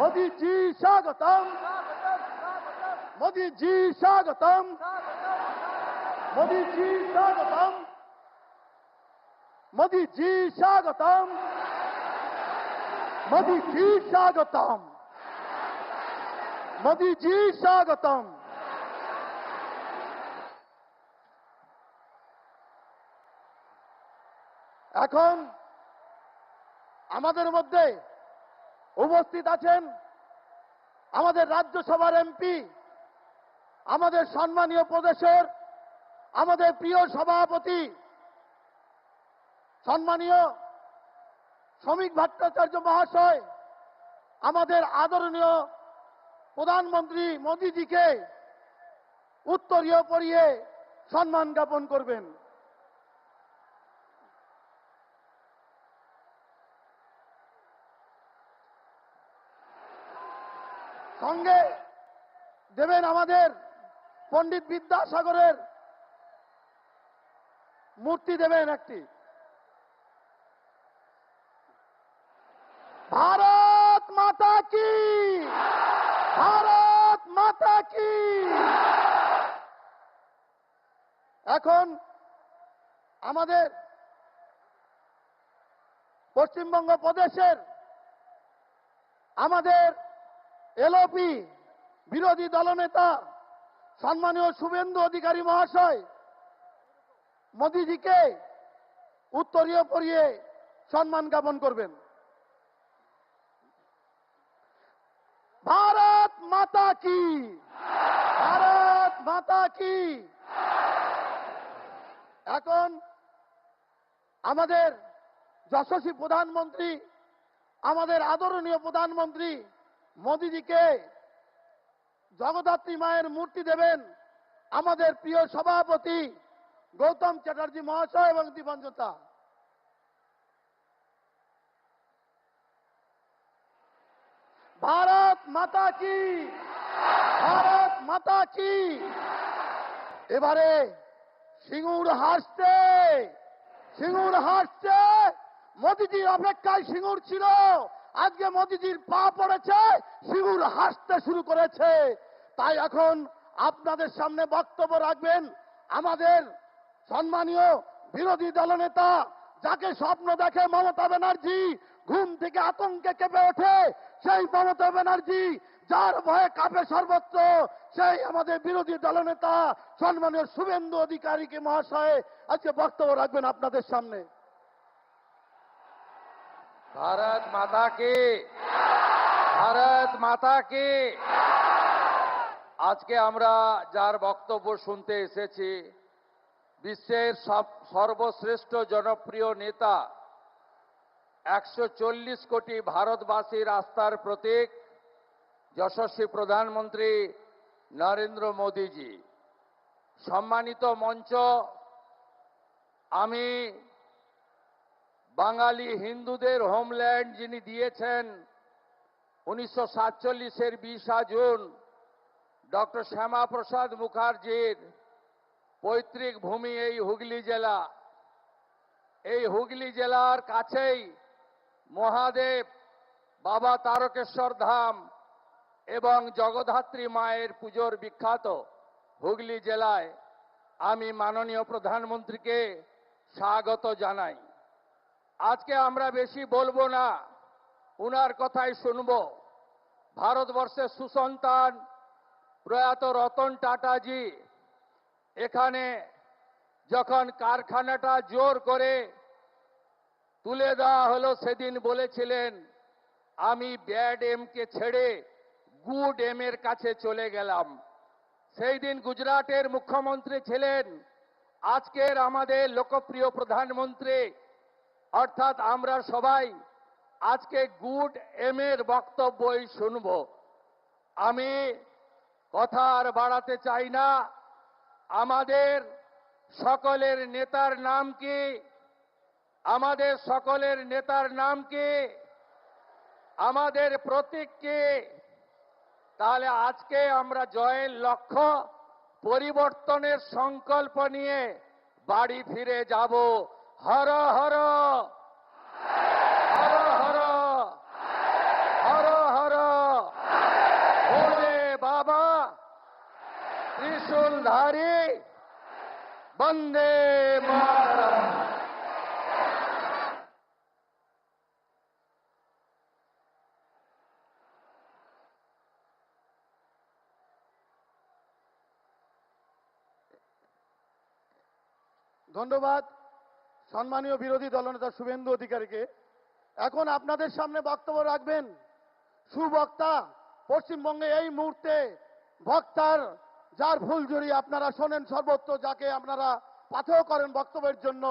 मोदी जी स्वागतम, मोदी जी स्वागतम, मोदी जी स्वागतम, मोदी जी स्वागतम, मोदी जी स्वागतम, मोदी जी स्वागतम। এখন আমাদের মধ্যে উপস্থিত আছেন আমাদের রাজ্যসভার এমপি, আমাদের সম্মানীয় প্রদেশের আমাদের প্রিয় সভাপতি সম্মানীয় শ্রমিক ভট্টাচার্য মহাশয় আমাদের আদরণীয় প্রধানমন্ত্রী মোদীজিকে উত্তরীয় পরিয়ে সম্মান জ্ঞাপন করবেন। সঙ্গে দেবেন আমাদের পণ্ডিত বিদ্যাসাগরের মূর্তি দেবেন একটি। ভারত মাতা কি, ভারত মাতা কি। এখন আমাদের পশ্চিমবঙ্গ প্রদেশের আমাদের এলওপি বিরোধী দলনেতা সম্মানীয় শুভেন্দু অধিকারী মহাশয় মোদীজিকে উত্তরীয় পরিয়ে সম্মান জ্ঞাপন করবেন। ভারত মাতা কি, ভারত মাতা কি। এখন আমাদের যশস্বী প্রধানমন্ত্রী, আমাদের আদরণীয় প্রধানমন্ত্রী মোদীজিকে জগদ্ধাত্রী মায়ের মূর্তি দেবেন আমাদের প্রিয় সভাপতি গৌতম চ্যাটার্জি মহাশয় এবং দীপাঞ্জতা। ভারত মাতা কি, ভারত মাতা কি। এবারে সিঙ্গুর হাসছে, সিঙ্গুর হাসছে। মোদীজির অপেক্ষায় সিঙ্গুর ছিল, আজকে মোদীজির পা পড়েছে, সিঙ্গুর হাসতে শুরু করেছে। তাই এখন আপনাদের সামনে বক্তব্য রাখবেন আমাদের সম্মানীয় বিরোধী দলনেতা, যাকে স্বপ্ন দেখে মমতা ব্যানার্জি, ঘুম থেকে আতঙ্কে কেঁপে ওঠে সেই মমতা ব্যানার্জি, যার ভয়ে কাঁপে সর্বত্র সেই আমাদের বিরোধী দলনেতা সম্মানীয় শুভেন্দু অধিকারীকে মহাশয় আজকে বক্তব্য রাখবেন আপনাদের সামনে। भारत माता की, भारत माता की। আজকে আমরা যার বক্তব্য শুনতে এসেছি বিশ্বের সর্বশ্রেষ্ঠ জনপ্রিয় নেতা, 140 কোটি ভারতবাসীর আস্থার প্রতীক যশস্বী প্রধানমন্ত্রী নরেন্দ্র মোদীজি। সম্মানিত মঞ্চ, আমি বাঙালি হিন্দুদের হোমল্যান্ড যিনি দিয়েছেন 1947-এর 20 জুন ডক্টর শ্যামাপ্রসাদ মুখার্জির পৈতৃক ভূমি এই হুগলি জেলা। এই হুগলি জেলার কাছেই মহাদেব, বাবা তারকেশ্বর ধাম এবং জগদ্ধাত্রী মায়ের পুজোর বিখ্যাত হুগলি জেলায় আমি মাননীয় প্রধানমন্ত্রীকে স্বাগত জানাই। আজকে আমরা বেশি বলবো না, উনার কথাই শুনবো। ভারতবর্ষের সুসন্তান প্রয়াত রতন টাটাজি এখানে যখন কারখানাটা জোর করে তুলে দেওয়া হলো, সেদিন বলেছিলেন আমি ব্যাড এমকে ছেড়ে গুড এমের কাছে চলে গেলাম। সেই দিন গুজরাটের মুখ্যমন্ত্রী ছিলেন আজকের আমাদের লোকপ্রিয় প্রধানমন্ত্রী। অর্থাৎ আমরা সবাই আজকে গুড এমের বক্তব্যই শুনব। আমি কথা আর বাড়াতে চাই না। আমাদের সকলের নেতার নাম কি? আমাদের সকলের নেতার নাম কি? আমাদের প্রতীক কি? তাহলে আজকে আমরা জয়ের লক্ষ্য, পরিবর্তনের সংকল্প নিয়ে বাড়ি ফিরে যাব। হর হর হর হর হর হর। ত্রিশূলধারী বন্দে মাতরম। ধন্যবাদ সম্মানীয় বিরোধী দলনেতা শুভেন্দু অধিকারীকে। এখন আপনাদের সামনে বক্তব্য রাখবেন সুবক্তা, পশ্চিমবঙ্গে এই মুহূর্তে বক্তার যার ফুলঝুরি আপনারা শোনেন সর্বত্র, যাকে আপনারা পাথেয় করেন বক্তব্যের জন্য,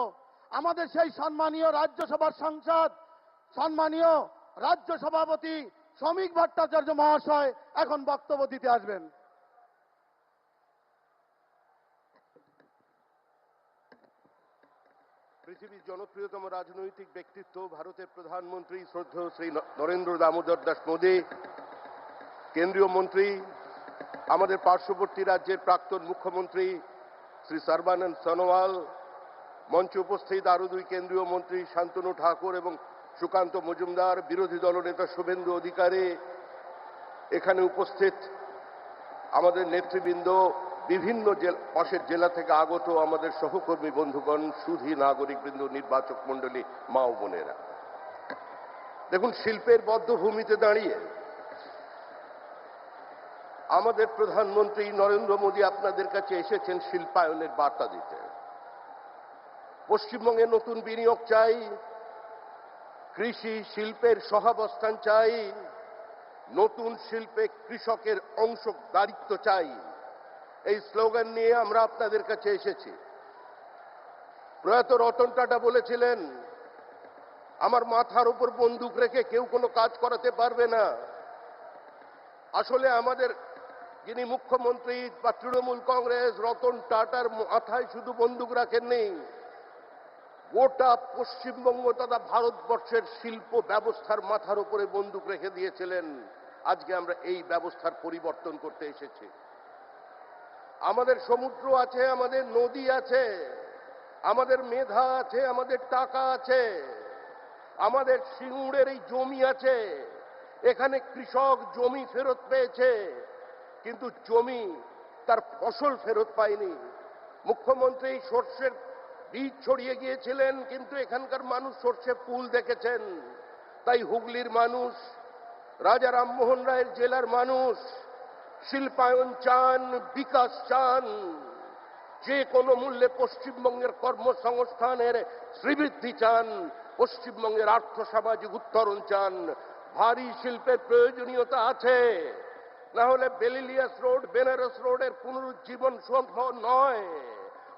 আমাদের সেই সম্মানীয় রাজ্যসভার সাংসদ, সম্মানীয় রাজ্য সভাপতি শ্রমিক ভট্টাচার্য মহাশয় এখন বক্তব্য দিতে আসবেন। পৃথিবীর জনপ্রিয়তম রাজনৈতিক ব্যক্তিত্ব ভারতের প্রধানমন্ত্রী শ্রদ্ধেয় শ্রী নরেন্দ্র দামোদর দাস মোদী, কেন্দ্রীয় মন্ত্রী, আমাদের পার্শ্ববর্তী রাজ্যের প্রাক্তন মুখ্যমন্ত্রী শ্রী সর্বানন্দ সোনোয়াল, মঞ্চে উপস্থিত আরো দুই কেন্দ্রীয় মন্ত্রী শান্তনু ঠাকুর এবং সুকান্ত মজুমদার, বিরোধী দলনেতা শুভেন্দু অধিকারী, এখানে উপস্থিত আমাদের নেতৃবৃন্দ, বিভিন্ন পাশের জেলা থেকে আগত আমাদের সহকর্মী বন্ধুগণ, সুধী নাগরিকবৃন্দ, নির্বাচক মণ্ডলী, মা ও বোনেরা, দেখুন, শিল্পের বদ্ধভূমিতে দাঁড়িয়ে আমাদের প্রধানমন্ত্রী নরেন্দ্র মোদী আপনাদের কাছে এসেছেন শিল্পায়নের বার্তা দিতে। পশ্চিমবঙ্গে নতুন বিনিয়োগ চাই, কৃষি শিল্পের সহাবস্থান চাই, নতুন শিল্পে কৃষকের অংশদারিত্ব চাই, এই স্লোগান নিয়ে আমরা আপনাদের কাছে এসেছি। প্রয়াত রতন টাটা বলেছিলেন, আমার মাথার উপর বন্দুক রেখে কেউ কোনো কাজ করাতে পারবে না। আসলে আমাদের যিনি মুখ্যমন্ত্রী বা তৃণমূল কংগ্রেস, রতন টাটার মাথায় শুধু বন্দুক রাখেননি, গোটা পশ্চিমবঙ্গ তথা ভারতবর্ষের শিল্প ব্যবস্থার মাথার উপরে বন্দুক রেখে দিয়েছিলেন। আজকে আমরা এই ব্যবস্থার পরিবর্তন করতে এসেছি। আমাদের সমুদ্র আছে, আমাদের নদী আছে, আমাদের মেধা আছে, আমাদের টাকা আছে, আমাদের সিঙ্গুরের এই জমি আছে। এখানে কৃষক জমি ফেরত পেয়েছে, কিন্তু জমি তার ফসল ফেরত পায়নি। মুখ্যমন্ত্রী সর্ষের বীজ ছড়িয়ে গিয়েছিলেন, কিন্তু এখানকার মানুষ সর্ষে ফুল দেখেছেন। তাই হুগলির মানুষ, রাজা রামমোহন রায়ের জেলার মানুষ শিল্পায়ন চান, বিকাশ চান, যে কোনো মূল্যে পশ্চিমবঙ্গের কর্মসংস্থানের শ্রীবৃদ্ধি চান, পশ্চিমবঙ্গের আর্থসামাজিক উত্তরণ চান। ভারী শিল্পের প্রয়োজনীয়তা আছে, না হলে বেলিলিয়াস রোড, বেনারস রোডের পুনরুজ্জীবন সম্ভব নয়।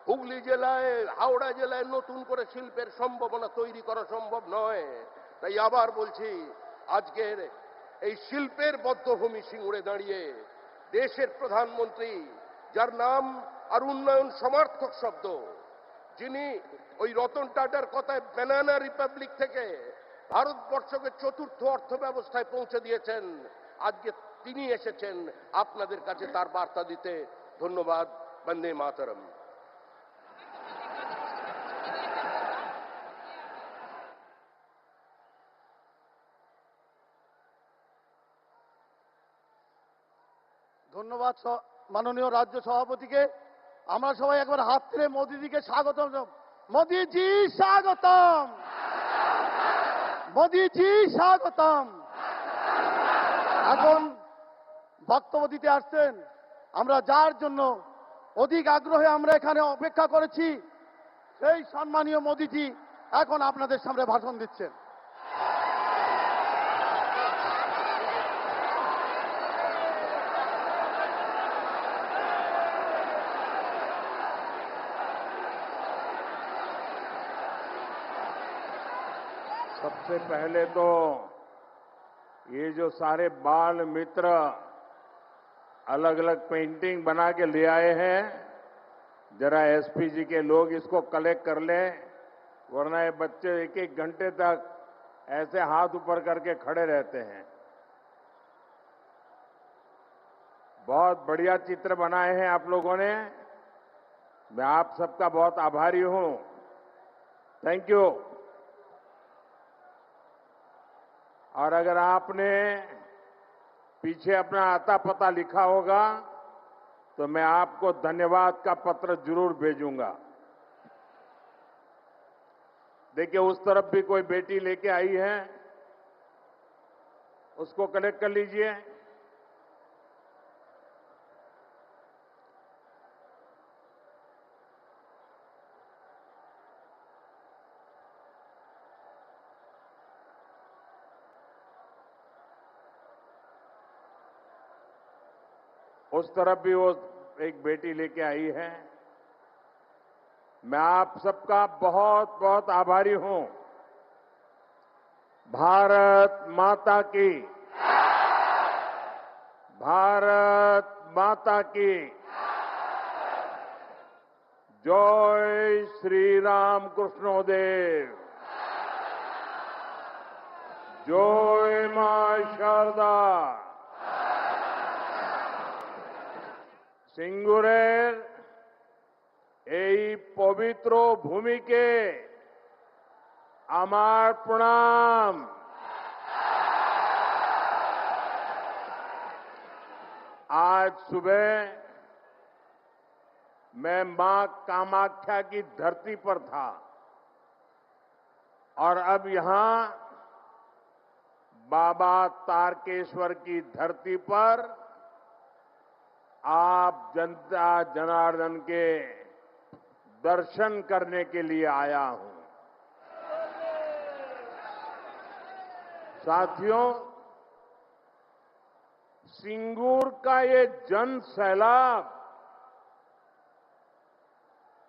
হুগলি জেলায়, হাওড়া জেলায় নতুন করে শিল্পের সম্ভাবনা তৈরি করা সম্ভব নয়। তাই আবার বলছি, আজকের এই শিল্পের বদ্ধভূমি সিঙ্গুরে দাঁড়িয়ে দেশের প্রধানমন্ত্রী, যার নাম আর উন্নয়ন সমার্থক শব্দ, যিনি ওই রতন টাটার কথায় ব্যানানা রিপাবলিক থেকে ভারতবর্ষকে চতুর্থ অর্থ ব্যবস্থায় পৌঁছে দিয়েছেন, আজকে তিনি এসেছেন আপনাদের কাছে তার বার্তা দিতে। ধন্যবাদ। বন্দে মাতরম। ধন্যবাদ মাননীয় রাজ্য সভাপতিকে। আমরা সবাই একবার হাত তুলে মোদিজিকে স্বাগতম। মোদিজি স্বাগতম, মোদিজি স্বাগতম। এখন বক্তব্য দিতে আসছেন, আমরা যার জন্য অধিক আগ্রহে আমরা এখানে অপেক্ষা করেছি, সেই সম্মানীয় মোদিজি এখন আপনাদের সামনে ভাষণ দিচ্ছেন। सबसे पहले तो ये जो सारे बाल मित्र अलग अलग पेंटिंग बना के ले आए हैं, जरा एसपी जी के लोग इसको कलेक्ट कर लें, वरना ये बच्चे एक एक घंटे तक ऐसे हाथ ऊपर करके खड़े रहते हैं। बहुत बढ़िया चित्र बनाए हैं आप लोगों ने, मैं आप सबका बहुत आभारी हूं। Thank you. और अगर आपने पीछे अपना आता पता लिखा होगा तो मैं आपको धन्यवाद का पत्र जरूर भेजूंगा। देखिए, उस तरफ भी कोई बेटी लेके आई है, उसको कलेक्ट कर लीजिए। उस तरफ भी वो एक बेटी लेके आई है। मैं आप सबका बहुत बहुत आभारी हूं। भारत माता की, भारत माता की जय श्री राम कृष्णोदेव, जय मां शारदा। সিঙ্গুরের এই পবিত্র ভূমিকে আমার প্রণাম। आज सुबह मैं मां कामाख्या की धरती पर था और अब यहां बाबा तारकेश्वर की धरती पर आप जनता जनार्दन के दर्शन करने के लिए आया हूं। साथियों, सिंगूर का ये जन सैलाब,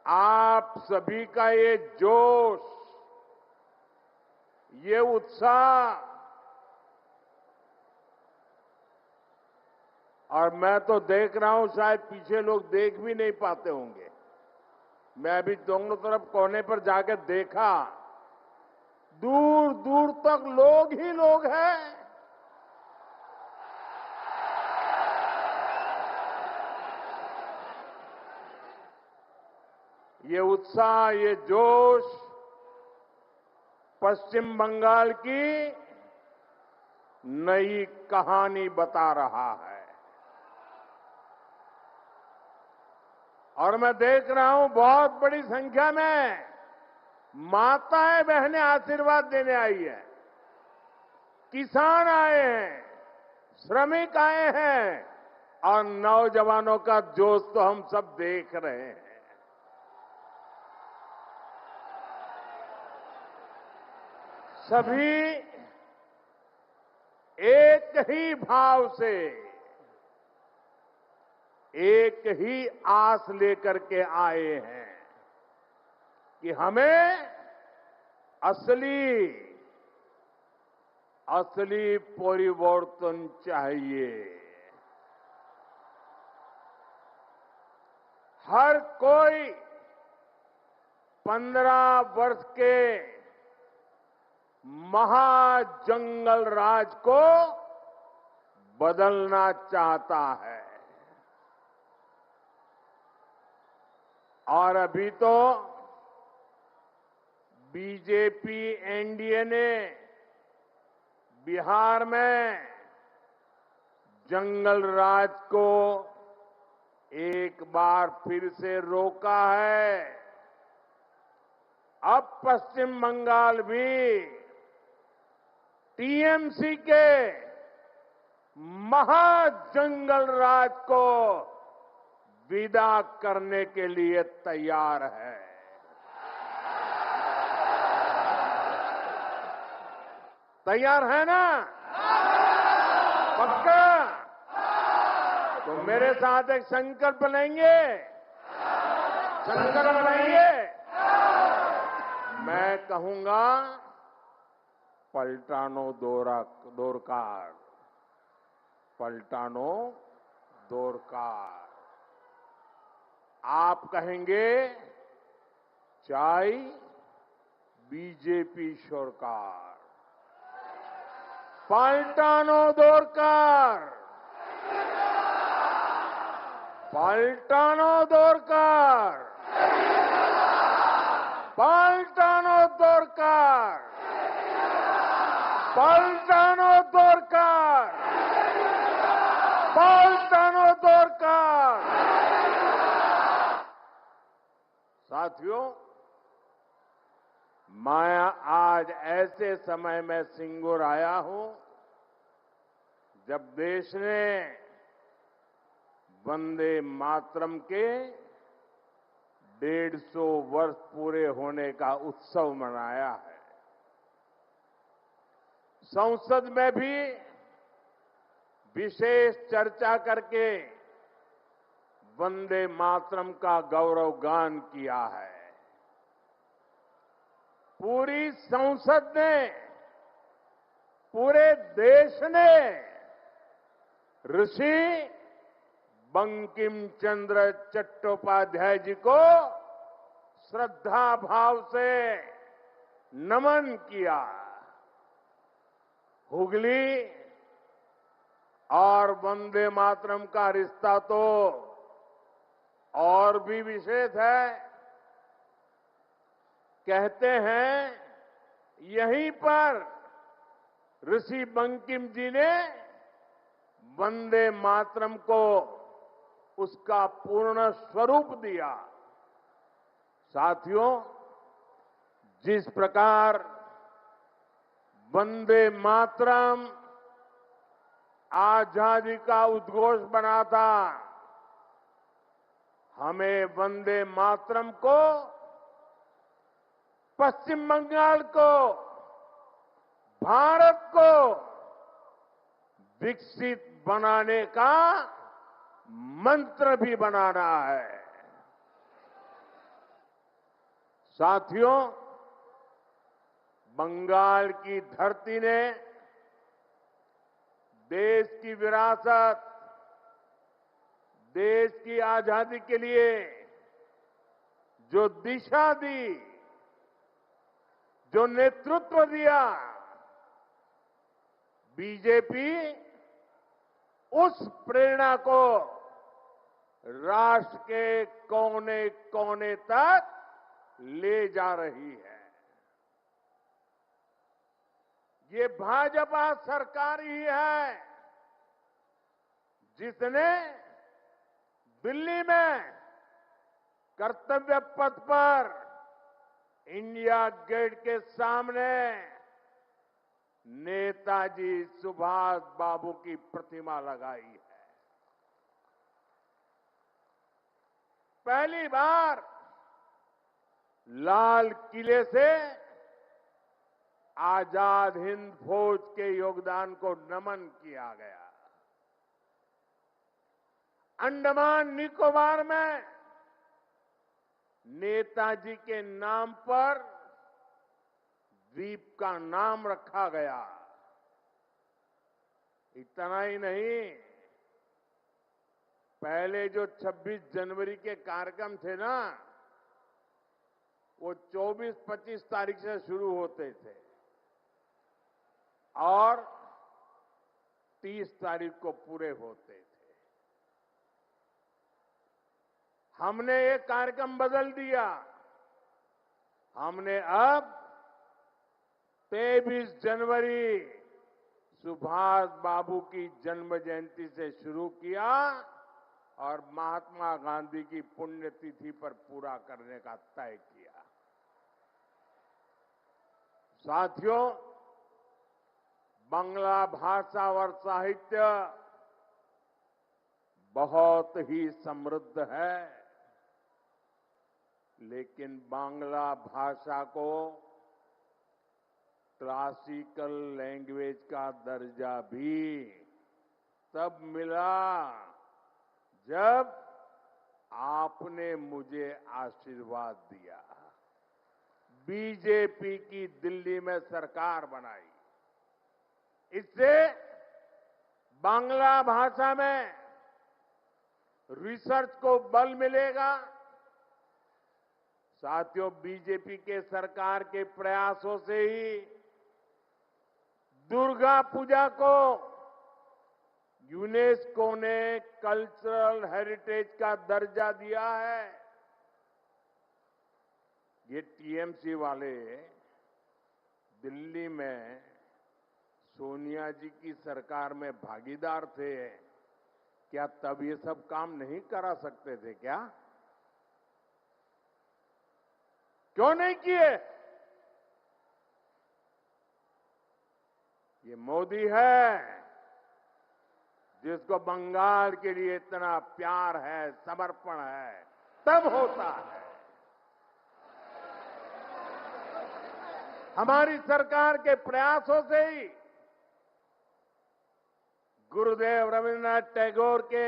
आप सभी का ये जोश, ये उत्साह, और मैं तो देख रहा हूं, शायद पीछे लोग देख भी नहीं पाते होंगे। मैं अभी दोनों तरफ कोने पर जाकर देखा, दूर दूर तक लोग ही लोग हैं। ये उत्साह, ये जोश पश्चिम बंगाल की नई कहानी बता रहा है। और मैं देख रहा हूं बहुत बड़ी संख्या में माताएं बहनें आशीर्वाद देने आई है, किसान आए हैं, श्रमिक आए हैं, और नौजवानों का जोश तो हम सब देख रहे हैं। सभी एक ही भाव से, एक ही आस लेकर के आए हैं कि हमें असली परिवर्तन चाहिए। हर कोई 15 वर्ष के महाजंगल राज को बदलना चाहता है। और अभी तो बीजेपी एनडीए ने बिहार में जंगल राज को एक बार फिर से रोका है। अब पश्चिम बंगाल भी टीएमसी के महाजंगल राज को विदा करने के लिए तैयार है। तैयार है ना? पक्का? तो मेरे साथ एक संकल्प लेंगे? संकल्प लेंगे? मैं कहूंगा, पलटानो दोरकार, पलटानो दोरकार। आप कहेंगे चाय बीजेपी सरकार। पलटानो दोरकार, पलटानो दोरकार, पलटानो दोरकार, पलटानो दोरकार, पलटानो दोरकार। साथियों, मैं आज ऐसे समय में सिंगूर आया हूं जब देश ने वंदे मातरम के 150 वर्ष पूरे होने का उत्सव मनाया है। संसद में भी विशेष चर्चा करके वंदे मातरम का गौरवगान किया है। पूरी संसद ने, पूरे देश ने ऋषि बंकिम चंद्र चट्टोपाध्याय जी को श्रद्धा भाव से नमन किया। हुगली और वंदे मातरम का रिश्ता तो और भी विशेष है। कहते हैं यहीं पर ऋषि बंकिम जी ने वंदे मातरम को उसका पूर्ण स्वरूप दिया। साथियों, जिस प्रकार वंदे मातरम आजादी का उद्घोष बना था, हमें वंदे मातरम को पश्चिम बंगाल को, भारत को विकसित बनाने का मंत्र भी बनाना है। साथियों, बंगाल की धरती ने देश की विरासत, देश की आजादी के लिए जो दिशा दी, जो नेतृत्व दिया, बीजेपी उस प्रेरणा को राष्ट्र के कोने कोने तक ले जा रही है। ये भाजपा सरकार ही है जिसने दिल्ली में कर्तव्य पथ पर इंडिया गेट के सामने नेताजी सुभाष बाबू की प्रतिमा लगाई है। पहली बार लाल किले से आजाद हिंद फौज के योगदान को नमन किया गया। अंडमान निकोबार में नेताजी के नाम पर द्वीप का नाम रखा गया। इतना ही नहीं, पहले जो 26 जनवरी के कार्यक्रम थे ना, वो 24-25 तारीख से शुरू होते थे और 30 तारीख को पूरे होते थे। हमने ये कार्यक्रम बदल दिया। हमने अब 23 जनवरी सुभाष बाबू की जन्म जयंती से शुरू किया और महात्मा गांधी की पुण्यतिथि पर पूरा करने का तय किया। साथियों, बांग्ला भाषा और साहित्य बहुत ही समृद्ध है, लेकिन बांग्ला भाषा को क्लासिकल लैंग्वेज का दर्जा भी तब मिला जब आपने मुझे आशीर्वाद दिया, बीजेपी की दिल्ली में सरकार बनाई। इससे बांग्ला भाषा में रिसर्च को बल मिलेगा। साथियों, बीजेपी के सरकार के प्रयासों से ही दुर्गा पूजा को यूनेस्को ने कल्चरल हेरिटेज का दर्जा दिया है। ये टीएमसी वाले दिल्ली में सोनिया जी की सरकार में भागीदार थे, क्या तब ये सब काम नहीं करा सकते थे क्या? क्यों नहीं किए? ये मोदी है जिसको बंगाल के लिए इतना प्यार है, समर्पण है, तब होता है। हमारी सरकार के प्रयासों से ही गुरुदेव रविन्द्रनाथ टैगोर के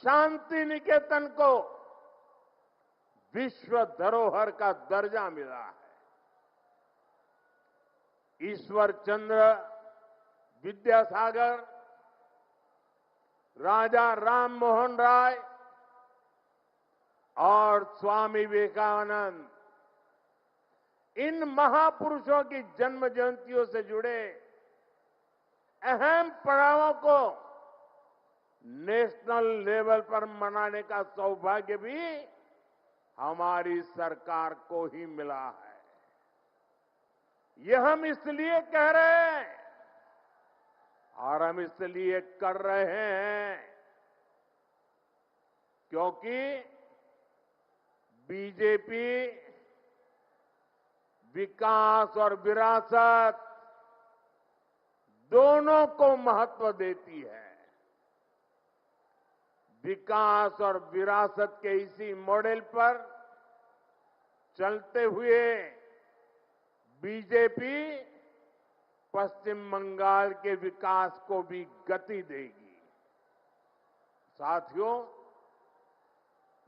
शांति निकेतन को विश्व धरोहर का दर्जा मिला है। ईश्वर चंद्र विद्यासागर, राजा राम मोहन राय और स्वामी विवेकानंद, इन महापुरुषों की जन्म जयंतियों से जुड़े अहम पड़ावों को नेशनल लेवल पर मनाने का सौभाग्य भी हमारी सरकार को ही मिला है। ये हम इसलिए कह रहे हैं और हम इसलिए कर रहे हैं क्योंकि बीजेपी विकास और विरासत दोनों को महत्व देती है। विकास और विरासत के इसी मॉडल पर चलते हुए बीजेपी पश्चिम बंगाल के विकास को भी गति देगी। साथियों,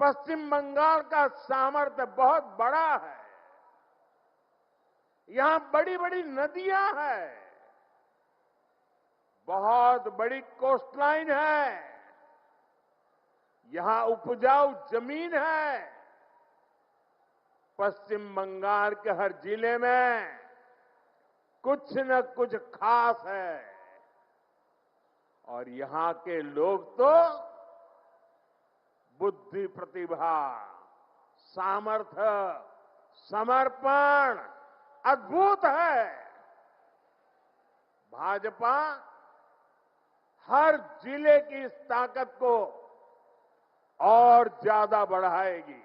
पश्चिम बंगाल का सामर्थ्य बहुत बड़ा है। यहां बड़ी बड़ी नदियां हैं, बहुत बड़ी कोस्टलाइन है, यहां उपजाऊ जमीन है। पश्चिम बंगाल के हर जिले में कुछ न कुछ खास है और यहां के लोग तो बुद्धि, प्रतिभा, सामर्थ्य, समर्पण अद्भुत है। भाजपा हर जिले की इस ताकत को और ज्यादा बढ़ाएगी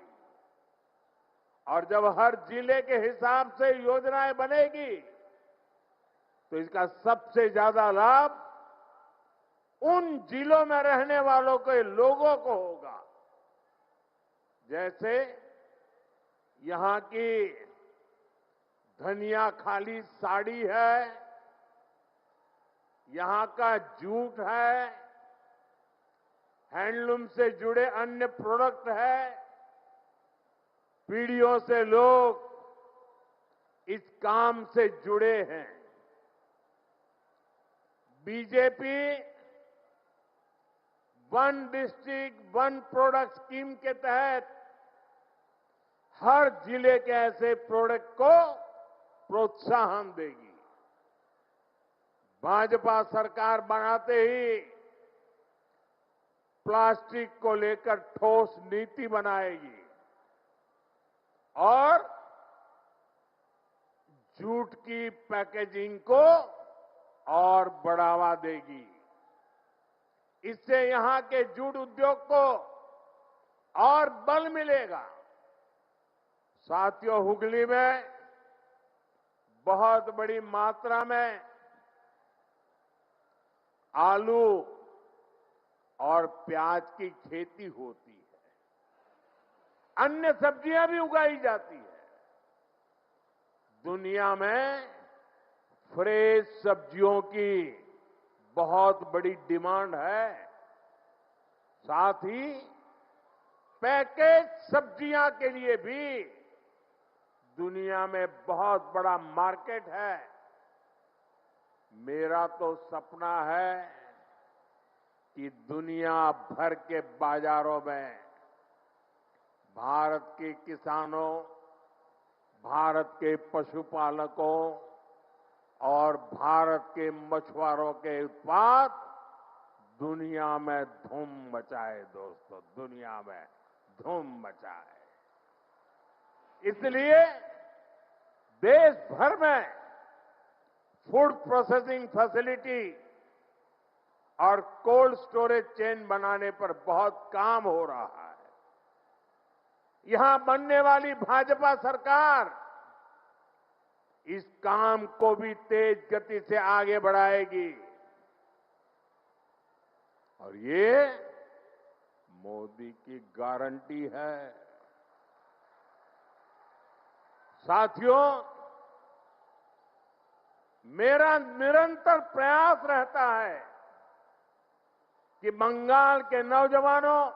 और जब हर जिले के हिसाब से योजनाएं बनेगी तो इसका सबसे ज्यादा लाभ उन जिलों में रहने वालों के लोगों को होगा। जैसे यहां की धनिया खाली साड़ी है, यहां का जूट है, हैंडलूम से जुड़े अन्य प्रोडक्ट है। पीढ़ियों से लोग इस काम से जुड़े हैं। BJP one district one product scheme के तहत हर जिले के ऐसे प्रोडक्ट को प्रोत्साहन देगी। भाजपा सरकार बनाते ही प्लास्टिक को लेकर ठोस नीति बनाएगी और जूट की पैकेजिंग को और बढ़ावा देगी। इससे यहां के जूट उद्योग को और बल मिलेगा। साथियों, हुगली में बहुत बड़ी मात्रा में आलू और प्याज की खेती होती है। अन्य सब्जियां भी उगाई जाती है। दुनिया में फ्रेश सब्जियों की बहुत बड़ी डिमांड है। साथ ही पैकेज सब्जियां के लिए भी दुनिया में बहुत बड़ा मार्केट है। मेरा तो सपना है कि दुनिया भर के बाजारों में भारत के किसानों, भारत के पशुपालकों और भारत के मछुआरों के उत्पाद दुनिया में धूम मचाए। दोस्तों, दुनिया में धूम मचाए। इसलिए देश भर में फूड प्रोसेसिंग फैसिलिटी और कोल्ड स्टोरेज चेन बनाने पर बहुत काम हो रहा है। यहां बनने वाली भाजपा सरकार इस काम को भी तेज गति से आगे बढ़ाएगी और ये मोदी की गारंटी है। साथियों, मेरा निरंतर प्रयास रहता है कि बंगाल के नौजवानों,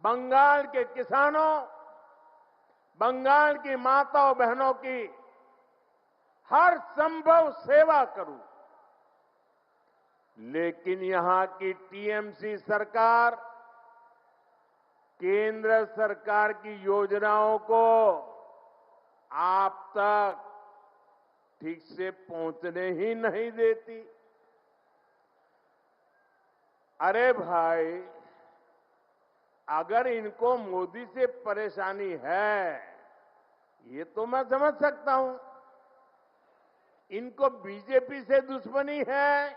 बंगाल के किसानों, बंगाल की माताओं बहनों की हर संभव सेवा करूं। लेकिन यहां की टीएमसी सरकार केंद्र सरकार की योजनाओं को आप तक ठीक से पहुंचने ही नहीं देती। अरे भाई, अगर इनको मोदी से परेशानी है, ये तो मैं समझ सकता हूं। इनको बीजेपी से दुश्मनी है,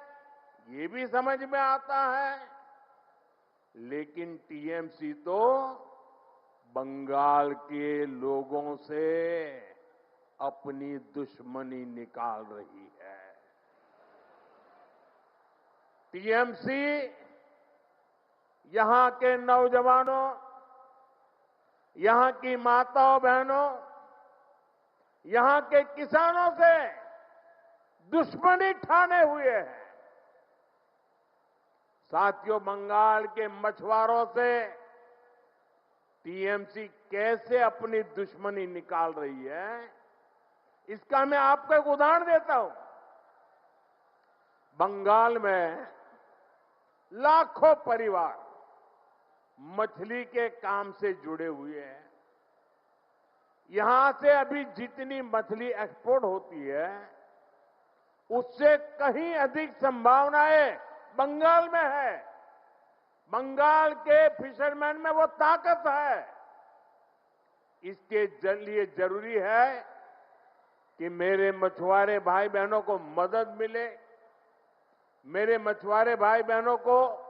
ये भी समझ में आता है। लेकिन टीएमसी तो बंगाल के लोगों से अपनी दुश्मनी निकाल रही है। टीएमसी यहां के नौजवानों, यहां की माताओं बहनों, यहां के किसानों से दुश्मनी ठाने हुए हैं। साथियों, बंगाल के मछुआरों से टीएमसी कैसे अपनी दुश्मनी निकाल रही है, इसका मैं आपको एक उदाहरण देता हूं। बंगाल में लाखों परिवार मछली के काम से जुड़े हुए हैं। यहां से अभी जितनी मछली एक्सपोर्ट होती है, उससे कहीं अधिक संभावनाएं बंगाल में है। बंगाल के फिशरमैन में वो ताकत है। इसके लिए जरूरी है कि मेरे मछुआरे भाई बहनों को मदद मिले, मेरे मछुआरे भाई बहनों को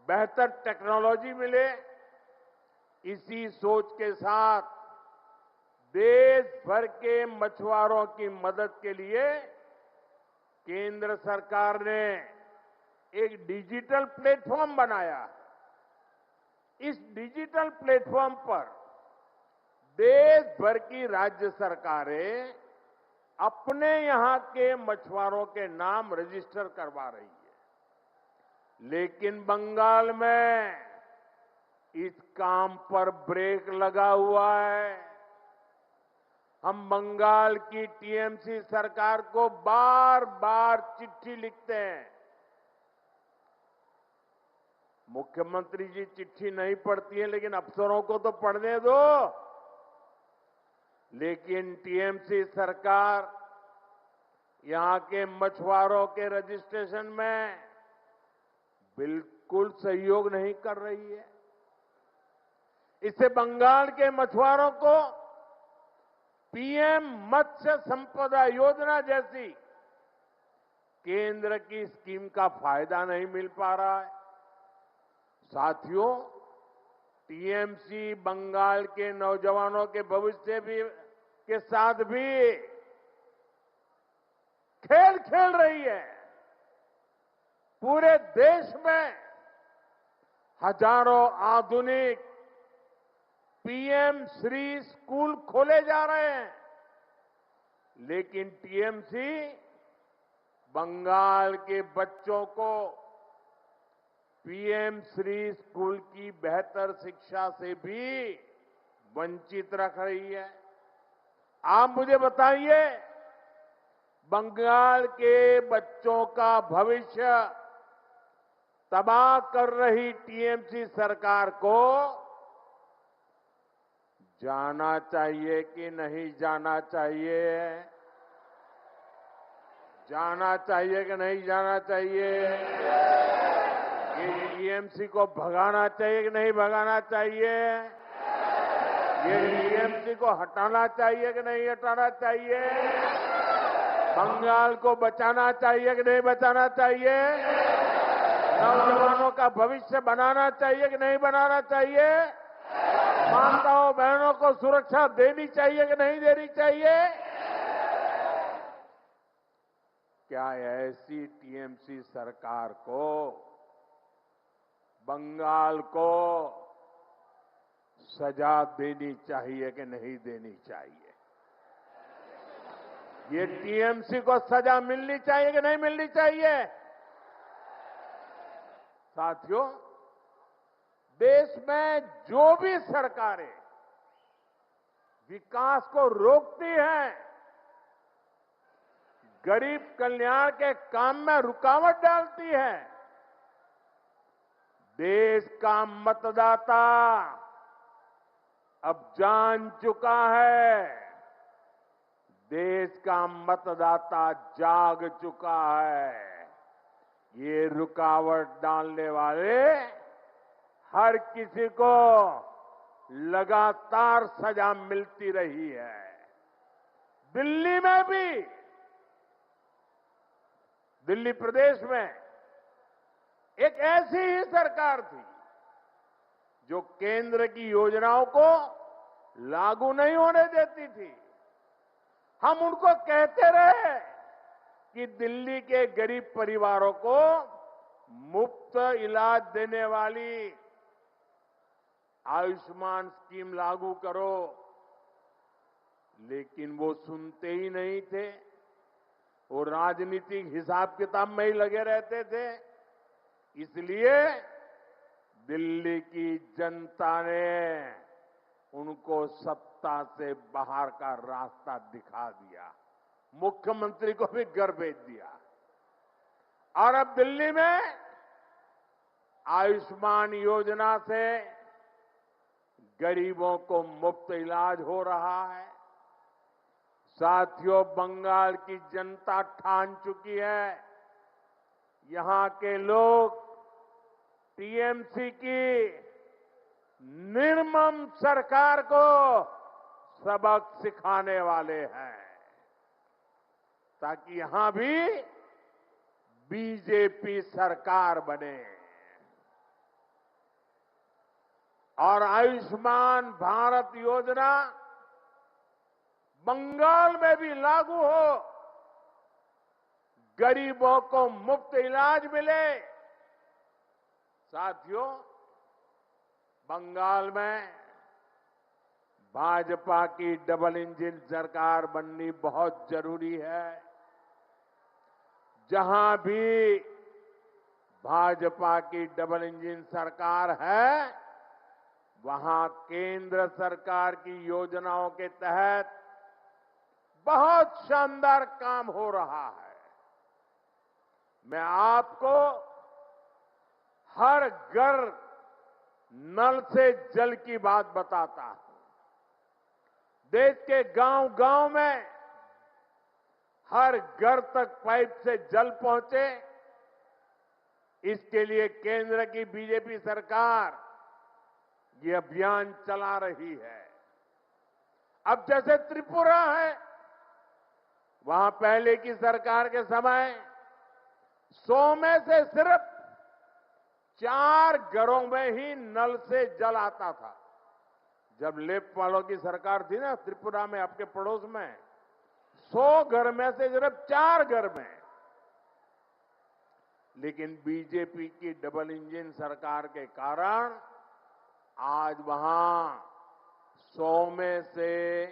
बेहतर टेक्नोलॉजी मिले। इसी सोच के साथ देश भर के मछुआरों की मदद के लिए केंद्र सरकार ने एक डिजिटल प्लेटफॉर्म बनाया। इस डिजिटल प्लेटफॉर्म पर देश भर की राज्य सरकारें अपने यहां के मछुआरों के नाम रजिस्टर करवा रही है। लेकिन बंगाल में इस काम पर ब्रेक लगा हुआ है। हम बंगाल की टीएमसी सरकार को बार बार चिट्ठी लिखते हैं। मुख्यमंत्री जी चिट्ठी नहीं पढ़ती है, लेकिन अफसरों को तो पढ़ने दो। लेकिन टीएमसी सरकार यहां के मछुआरों के रजिस्ट्रेशन में बिल्कुल सहयोग नहीं कर रही है। इससे बंगाल के मछुआरों को पीएम मत्स्य संपदा योजना जैसी केंद्र की स्कीम का फायदा नहीं मिल पा रहा है। साथियों, टीएमसी बंगाल के नौजवानों के भविष्य भी के साथ भी खेल खेल रही है। पूरे देश में हजारों आधुनिक पीएम श्री स्कूल खोले जा रहे हैं। लेकिन टीएमसी बंगाल के बच्चों को पीएम श्री स्कूल की बेहतर शिक्षा से भी वंचित रख रही है। आप मुझे बताइए, बंगाल के बच्चों का भविष्य तबाह कर रही टीएमसी सरकार को जाना चाहिए कि नहीं जाना चाहिए? जाना चाहिए कि नहीं जाना चाहिए? ये टीएमसी को भगाना चाहिए कि नहीं भगाना चाहिए? ये टीएमसी को हटाना चाहिए कि नहीं हटाना चाहिए? बंगाल को बचाना चाहिए कि नहीं बचाना चाहिए? नौजवानों का भविष्य बनाना चाहिए कि नहीं बनाना चाहिए? माताओं बहनों को सुरक्षा देनी चाहिए कि नहीं देनी चाहिए? क्या ऐसी टीएमसी सरकार को, बंगाल को सजा देनी चाहिए कि नहीं देनी चाहिए? ये टीएमसी को सजा मिलनी चाहिए कि नहीं मिलनी चाहिए? साथियों, देश में जो भी सरकारें विकास को रोकती हैं, गरीब कल्याण के काम में रुकावट डालती है, देश का मतदाता अब जान चुका है, देश का मतदाता जाग चुका है। ये रुकावट डालने वाले हर किसी को लगातार सजा मिलती रही है। दिल्ली में भी, दिल्ली प्रदेश में एक ऐसी ही सरकार थी जो केंद्र की योजनाओं को लागू नहीं होने देती थी। हम उनको कहते रहे कि दिल्ली के गरीब परिवारों को मुफ्त इलाज देने वाली आयुष्मान स्कीम लागू करो, लेकिन वो सुनते ही नहीं थे। वो राजनीतिक हिसाब किताब में ही लगे रहते थे। इसलिए दिल्ली की जनता ने उनको सत्ता से बाहर का रास्ता दिखा दिया, मुख्यमंत्री को भी घर भेज दिया। और अब दिल्ली में आयुष्मान योजना से गरीबों को मुफ्त इलाज हो रहा है। साथियों, बंगाल की जनता ठान चुकी है, यहां के लोग टीएमसी की निर्मम सरकार को सबक सिखाने वाले हैं, ताकि यहां भी बीजेपी सरकार बने और आयुष्मान भारत योजना बंगाल में भी लागू हो, गरीबों को मुफ्त इलाज मिले। साथियों, बंगाल में भाजपा की डबल इंजन सरकार बननी बहुत जरूरी है। जहां भी भाजपा की डबल इंजन सरकार है, वहां केंद्र सरकार की योजनाओं के तहत बहुत शानदार काम हो रहा है। मैं आपको हर घर नल से जल की बात बताता हूं। देश के गांव-गांव में हर घर तक पाइप से जल पहुंचे, इसके लिए केंद्र की बीजेपी सरकार ये अभियान चला रही है। अब जैसे त्रिपुरा है, वहां पहले की सरकार के समय 100 में से सिर्फ 4 घरों में ही नल से जल आता था। जब लेफ्ट वालों की सरकार थी ना त्रिपुरा में, आपके पड़ोस में, 100 घर में से सिर्फ 4 घर में। लेकिन बीजेपी की डबल इंजन सरकार के कारण आज वहां 100 में से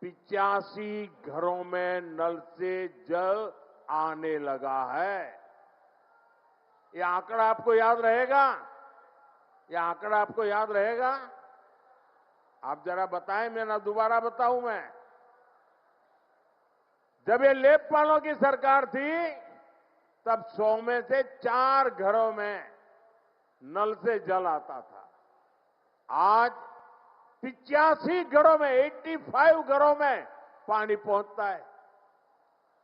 85 घरों में नल से जल आने लगा है। ये आंकड़ा आपको याद रहेगा? ये आंकड़ा आपको याद रहेगा? आप जरा बताएं, मैं ना दोबारा बताऊं मैं। जब ये लेफ्ट वालों की सरकार थी, तब 100 में से 4 घरों में नल से जल आता था। आज 85 घरों में, 85 घरों में पानी पहुंचता है।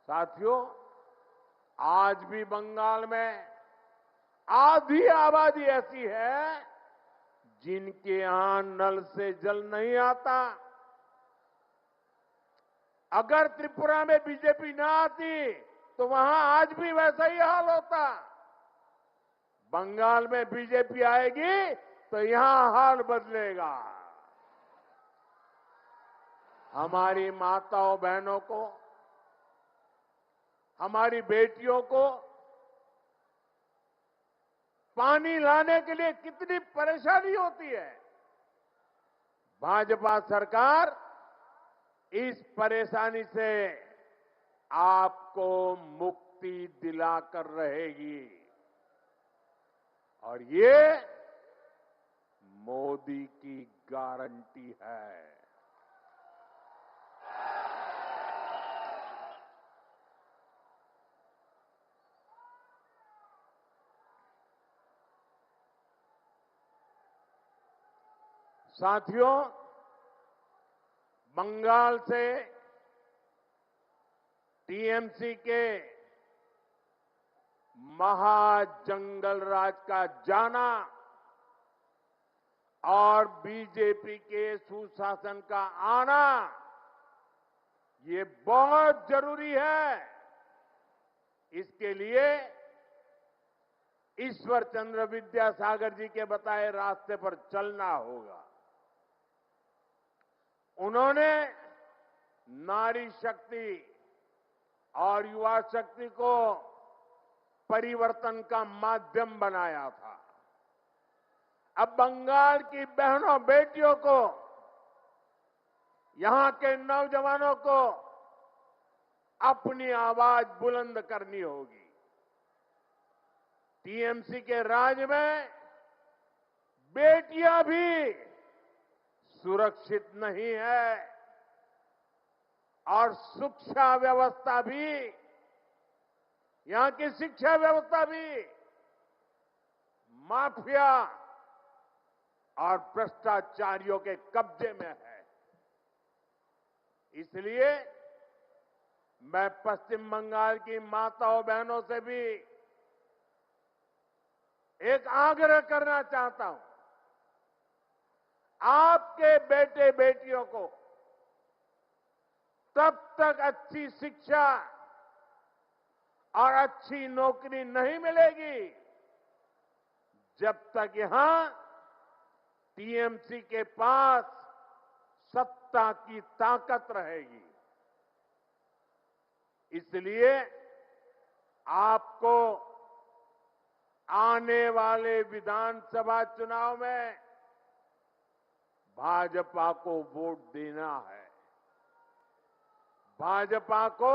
साथियों, आज भी बंगाल में आधी आबादी ऐसी है जिनके यहां नल से जल नहीं आता। अगर त्रिपुरा में बीजेपी ना आती तो वहां आज भी वैसा ही हाल होता। बंगाल में बीजेपी आएगी तो यहां हाल बदलेगा। हमारी माताओं बहनों को, हमारी बेटियों को पानी लाने के लिए कितनी परेशानी होती है। भाजपा सरकार इस परेशानी से आपको मुक्ति दिलाकर रहेगी और ये मोदी की गारंटी है। साथियों, बंगाल से टीएमसी के महाजंगल राज का जाना और बीजेपी के सुशासन का आना, ये बहुत जरूरी है। इसके लिए ईश्वर चंद्र विद्यासागर जी के बताए रास्ते पर चलना होगा। उन्होंने नारी शक्ति और युवा शक्ति को परिवर्तन का माध्यम बनाया था। अब बंगाल की बहनों बेटियों को, यहां के नौजवानों को अपनी आवाज बुलंद करनी होगी। टीएमसी के राज में बेटियां भी सुरक्षित नहीं है और शिक्षा व्यवस्था भी, यहां की शिक्षा व्यवस्था भी माफिया और भ्रष्टाचारियों के कब्जे में है। इसलिए मैं पश्चिम बंगाल की माताओं बहनों से भी एक आग्रह करना चाहता हूं। आपके बेटे बेटियों को तब तक अच्छी शिक्षा और अच्छी नौकरी नहीं मिलेगी जब तक यहां टीएमसी के पास सत्ता की ताकत रहेगी। इसलिए आपको आने वाले विधानसभा चुनाव में भाजपा को वोट देना है। भाजपा को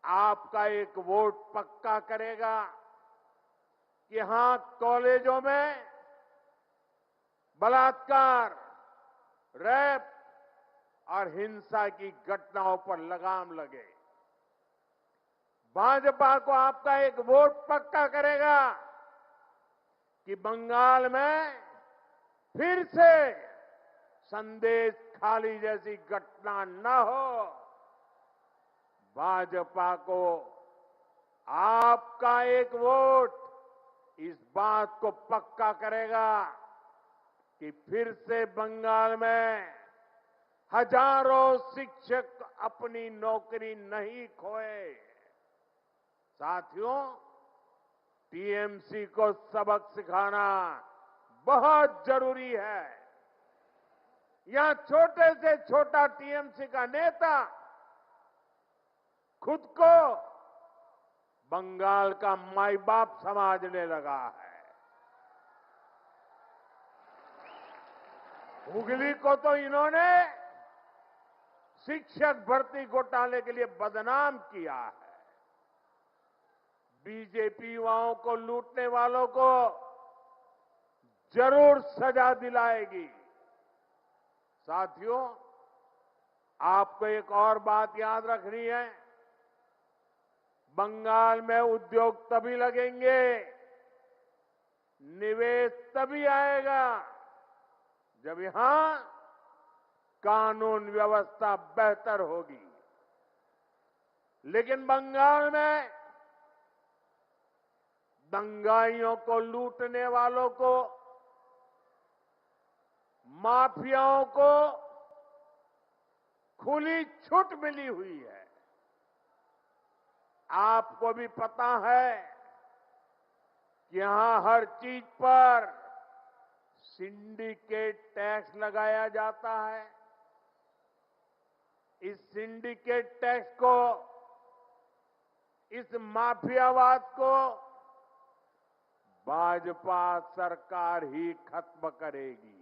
आपका एक वोट पक्का करेगा कि हां, कॉलेजों में बलात्कार, रेप और हिंसा की घटनाओं पर लगाम लगे। भाजपा को आपका एक वोट पक्का करेगा कि बंगाल में फिर से संदेश खाली जैसी घटना न हो। भाजपा को आपका एक वोट इस बात को पक्का करेगा कि फिर से बंगाल में हजारों शिक्षक अपनी नौकरी नहीं खोए। साथियों, टीएमसी को सबक सिखाना बहुत जरूरी है। यहां छोटे से छोटा टीएमसी का नेता खुद को बंगाल का माई बाप समझने लगा है। हुगली को तो इन्होंने शिक्षक भर्ती घोटाले के लिए बदनाम किया है। बीजेपी युवाओं को लूटने वालों को जरूर सजा दिलाएगी। साथियों, आपको एक और बात याद रखनी है। बंगाल में उद्योग तभी लगेंगे, निवेश तभी आएगा जब यहां कानून व्यवस्था बेहतर होगी। लेकिन बंगाल में दंगाइयों को लूटने वालों को, माफियाओं को खुली छूट मिली हुई है। आपको भी पता है कि यहां हर चीज पर सिंडिकेट टैक्स लगाया जाता है। इस सिंडिकेट टैक्स को, इस माफियावाद को भाजपा सरकार ही खत्म करेगी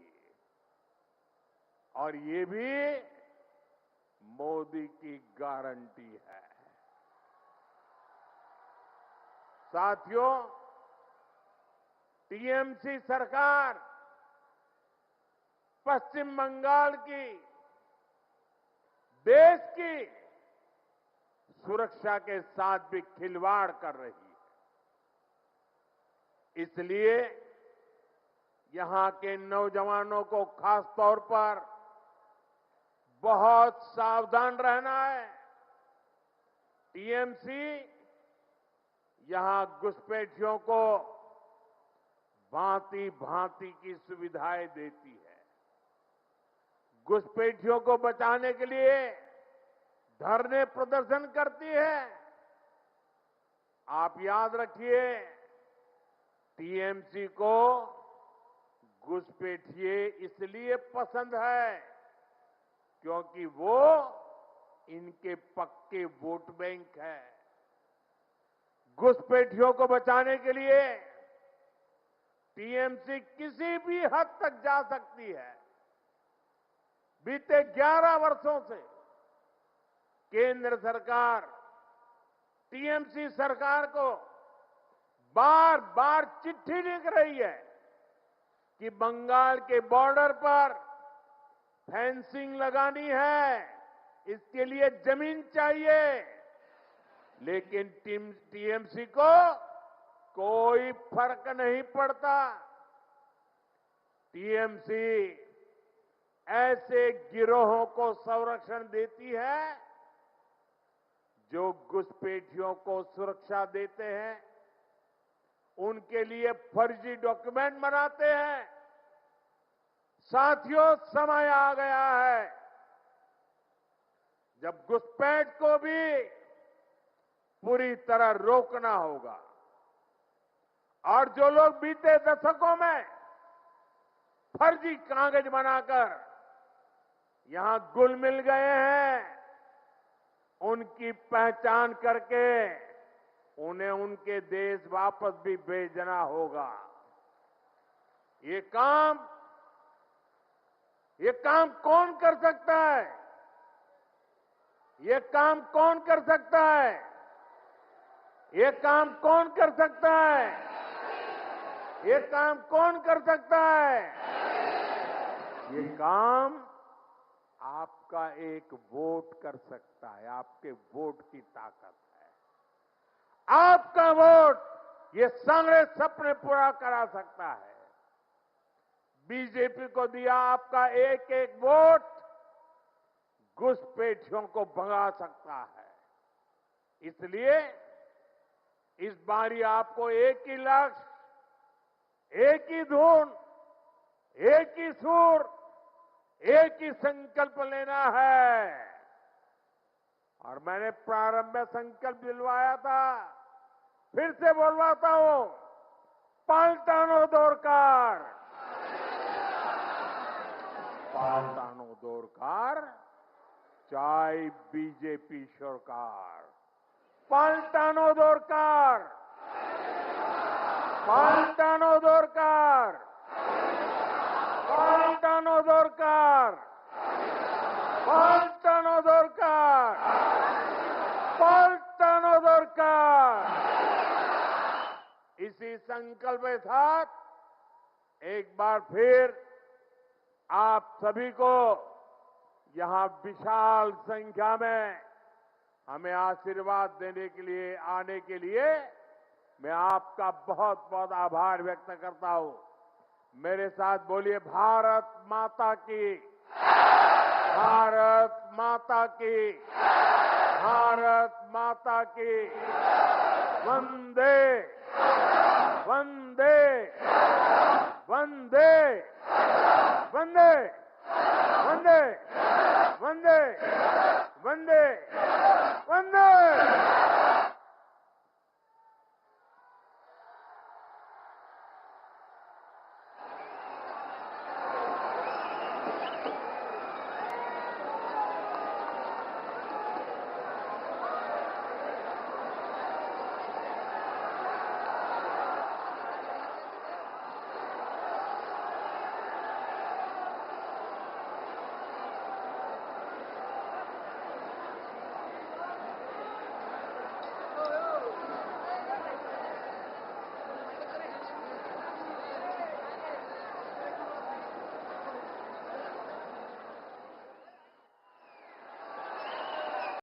और ये भी मोदी की गारंटी है। साथियों, टीएमसी सरकार पश्चिम बंगाल की, देश की सुरक्षा के साथ भी खिलवाड़ कर रही है। इसलिए यहां के नौजवानों को खास तौर पर बहुत सावधान रहना है। टीएमसी यहां घुसपैठियों को भांति भांति की सुविधाएं देती है। घुसपैठियों को बचाने के लिए धरने प्रदर्शन करती है। आप याद रखिए, टीएमसी को घुसपैठिए इसलिए पसंद है क्योंकि वो इनके पक्के वोट बैंक है। घुसपैठियों को बचाने के लिए टीएमसी किसी भी हद तक जा सकती है। बीते 11 वर्षों से केंद्र सरकार टीएमसी सरकार को बार बार चिट्ठी लिख रही है कि बंगाल के बॉर्डर पर फेंसिंग लगानी है, इसके लिए जमीन चाहिए, लेकिन टीएमसी को कोई फर्क नहीं पड़ता। टीएमसी ऐसे गिरोहों को संरक्षण देती है जो घुसपैठियों को सुरक्षा देते हैं, उनके लिए फर्जी डॉक्यूमेंट बनाते हैं। साथियों, समय आ गया है जब घुसपैठ को भी पूरी तरह रोकना होगा और जो लोग बीते दशकों में फर्जी कागज बनाकर यहां घुल मिल गए हैं, उनकी पहचान करके उन्हें उनके देश वापस भी भेजना होगा। ये काम कौन कर सकता है? ये काम कौन कर सकता है? ये काम कौन कर सकता है? ये काम कौन कर सकता है? ये काम आपका एक वोट कर सकता है। आपके वोट की ताकत है। आपका वोट ये सारे सपने पूरा करा सकता है। बीजेपी को दिया आपका एक एक वोट घुसपैठियों को भगा सकता है। इसलिए इस बारी आपको एक ही लक्ष्य, एक ही धुन, एक ही सुर, एक ही संकल्प लेना है। और मैंने प्रारंभ में संकल्प दिलवाया था, फिर से बोलवाता हूं, पाल्टानो दरकार, पाल्टानो दरकार, चाहे बीजेपी सरकार, पाल्टानो दरकार, पाल्टानो दरकार, पाल्टानो दरकार, पाल्टानो दरकार, पाल्टानो दरकार। इसी संकल्प के साथ एक बार फिर आप सभी को यहां विशाल संख्या में हमें आशीर्वाद देने के लिए, आने के लिए मैं आपका बहुत बहुत आभार व्यक्त करता हूं। मेरे साथ बोलिए, भारत माता की, भारत माता की, भारत माता की, वंदे वंदे वंदे वंदे वंदे वंदे वंदे वंदे।